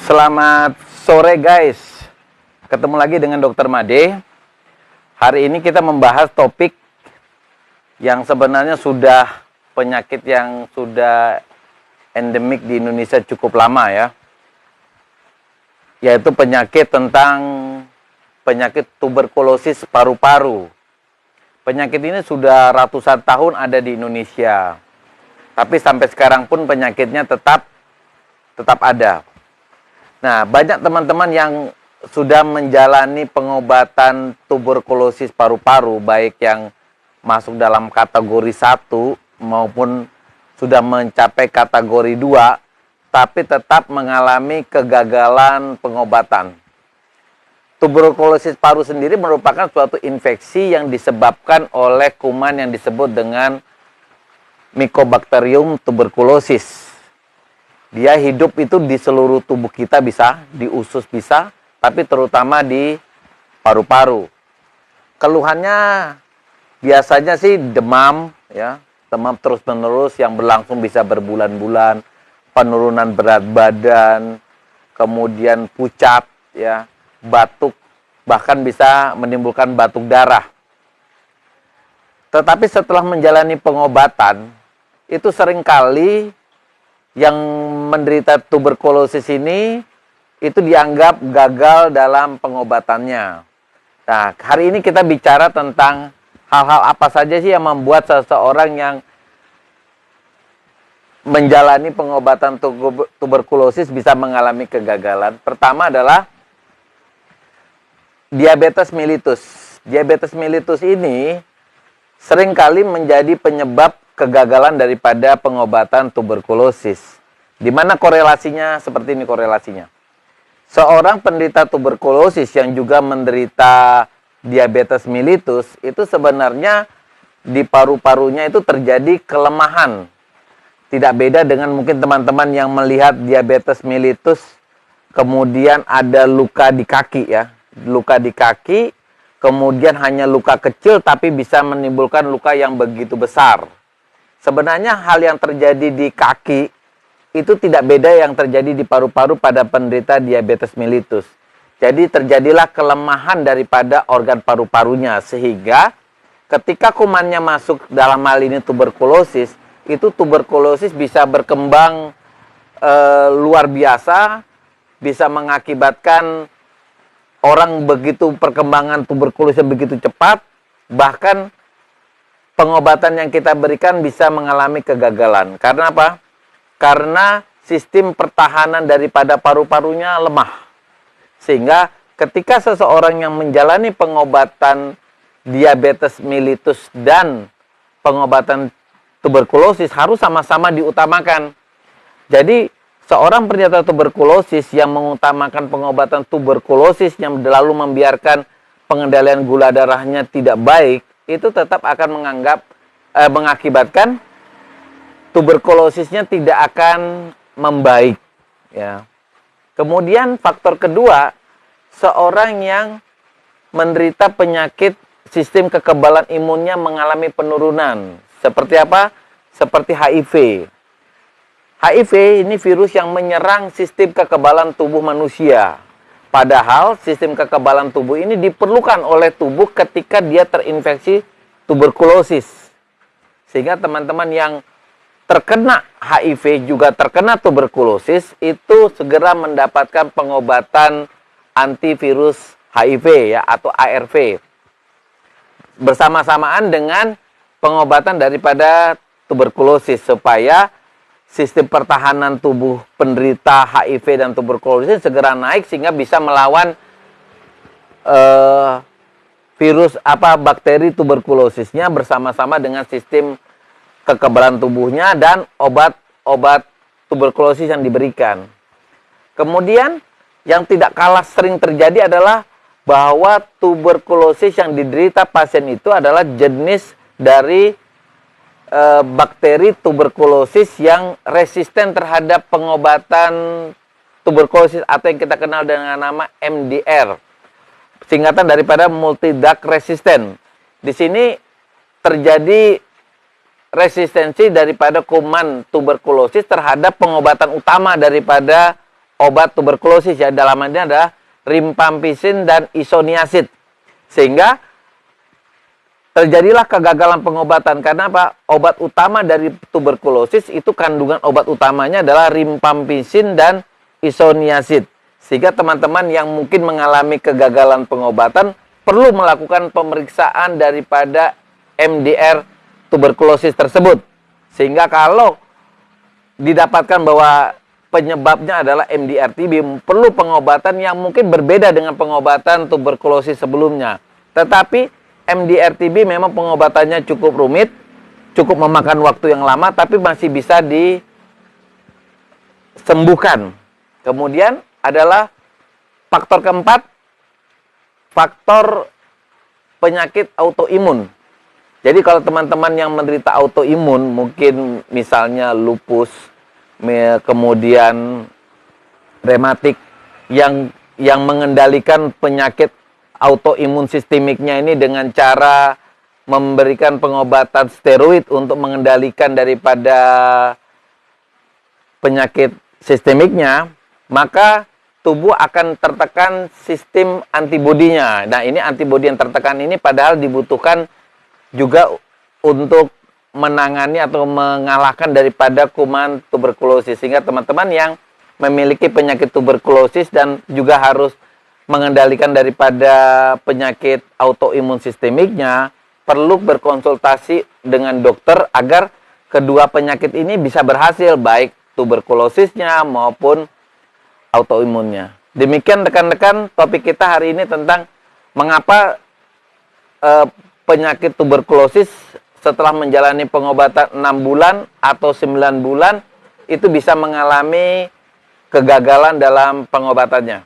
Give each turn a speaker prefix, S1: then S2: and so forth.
S1: Selamat sore guys. Ketemu lagi dengan Dr. Made. Hari ini kita membahas topik yang sebenarnya sudah penyakit yang sudah endemik di Indonesia cukup lama ya. Yaitu penyakit tuberkulosis paru-paru. Penyakit ini sudah ratusan tahun ada di Indonesia. Tapi sampai sekarang pun penyakitnya tetap ada. Nah, banyak teman-teman yang sudah menjalani pengobatan tuberkulosis paru-paru, baik yang masuk dalam kategori 1 maupun sudah mencapai kategori 2, tapi tetap mengalami kegagalan pengobatan. Tuberkulosis paru sendiri merupakan suatu infeksi yang disebabkan oleh kuman yang disebut dengan Mycobacterium tuberculosis. Dia hidup itu di seluruh tubuh kita bisa, di usus bisa, tapi terutama di paru-paru. Keluhannya biasanya sih demam, ya, demam terus-menerus yang berlangsung bisa berbulan-bulan, penurunan berat badan, kemudian pucat, ya, batuk, bahkan bisa menimbulkan batuk darah. Tetapi setelah menjalani pengobatan, itu seringkali yang menderita tuberkulosis ini itu dianggap gagal dalam pengobatannya. Nah, hari ini kita bicara tentang hal-hal apa saja sih yang membuat seseorang yang menjalani pengobatan tuberkulosis bisa mengalami kegagalan. Pertama adalah diabetes mellitus. Diabetes mellitus ini seringkali menjadi penyebab kegagalan daripada pengobatan tuberkulosis. Di mana korelasinya? Seperti ini korelasinya. Seorang penderita tuberkulosis yang juga menderita diabetes mellitus, itu sebenarnya di paru-parunya itu terjadi kelemahan. Tidak beda dengan mungkin teman-teman yang melihat diabetes mellitus, kemudian ada luka di kaki ya. Luka di kaki, kemudian hanya luka kecil tapi bisa menimbulkan luka yang begitu besar. Sebenarnya hal yang terjadi di kaki itu tidak beda yang terjadi di paru-paru pada penderita diabetes mellitus. Jadi terjadilah kelemahan daripada organ paru-parunya sehingga ketika kumannya masuk dalam hal ini tuberkulosis, itu tuberkulosis bisa berkembang luar biasa, bisa mengakibatkan orang begitu perkembangan tuberkulosis begitu cepat, bahkan pengobatan yang kita berikan bisa mengalami kegagalan. Karena apa? Karena sistem pertahanan daripada paru-parunya lemah. Sehingga ketika seseorang yang menjalani pengobatan diabetes mellitus dan pengobatan tuberkulosis harus sama-sama diutamakan. Jadi seorang penderita tuberkulosis yang mengutamakan pengobatan tuberkulosis yang lalu membiarkan pengendalian gula darahnya tidak baik, itu tetap akan mengakibatkan tuberkulosisnya tidak akan membaik ya. Kemudian faktor kedua, seorang yang menderita penyakit sistem kekebalan imunnya mengalami penurunan. Seperti apa? Seperti HIV. HIV ini virus yang menyerang sistem kekebalan tubuh manusia. Padahal sistem kekebalan tubuh ini diperlukan oleh tubuh ketika dia terinfeksi tuberkulosis. Sehingga teman-teman yang terkena HIV juga terkena tuberkulosis itu segera mendapatkan pengobatan antivirus HIV ya atau ARV. Bersama-samaan dengan pengobatan daripada tuberkulosis supaya sistem pertahanan tubuh penderita HIV dan tuberkulosis segera naik sehingga bisa melawan bakteri tuberkulosisnya bersama-sama dengan sistem kekebalan tubuhnya dan obat tuberkulosis yang diberikan. Kemudian yang tidak kalah sering terjadi adalah bahwa tuberkulosis yang diderita pasien itu adalah jenis dari bakteri tuberkulosis yang resisten terhadap pengobatan tuberkulosis atau yang kita kenal dengan nama MDR. Singkatan daripada multi-drug resistant. Di sini terjadi resistensi daripada kuman tuberkulosis terhadap pengobatan utama daripada obat tuberkulosis ya, dalam hal ini adalah rimpampisin dan isoniazid. Sehingga terjadilah kegagalan pengobatan. Karena apa? Obat utama dari tuberkulosis itu kandungan obat utamanya adalah rimpampisin dan isoniazid. Sehingga teman-teman yang mungkin mengalami kegagalan pengobatan perlu melakukan pemeriksaan daripada MDR tuberkulosis tersebut. Sehingga kalau didapatkan bahwa penyebabnya adalah MDR TB, perlu pengobatan yang mungkin berbeda dengan pengobatan tuberkulosis sebelumnya. Tetapi MDR TB memang pengobatannya cukup rumit, cukup memakan waktu yang lama, tapi masih bisa disembuhkan. Kemudian adalah faktor keempat, faktor penyakit autoimun. Jadi kalau teman-teman yang menderita autoimun, mungkin misalnya lupus, kemudian rematik, yang mengendalikan penyakit autoimun sistemiknya ini dengan cara memberikan pengobatan steroid untuk mengendalikan daripada penyakit sistemiknya, maka tubuh akan tertekan sistem antibodinya. Nah, ini antibodi yang tertekan ini padahal dibutuhkan juga untuk menangani atau mengalahkan daripada kuman tuberkulosis. Sehingga teman-teman yang memiliki penyakit tuberkulosis dan juga harus mengendalikan daripada penyakit autoimun sistemiknya, perlu berkonsultasi dengan dokter agar kedua penyakit ini bisa berhasil, baik tuberkulosisnya maupun autoimunnya. Demikian rekan-rekan topik kita hari ini tentang mengapa penyakit tuberkulosis setelah menjalani pengobatan 6 bulan atau 9 bulan itu bisa mengalami kegagalan dalam pengobatannya.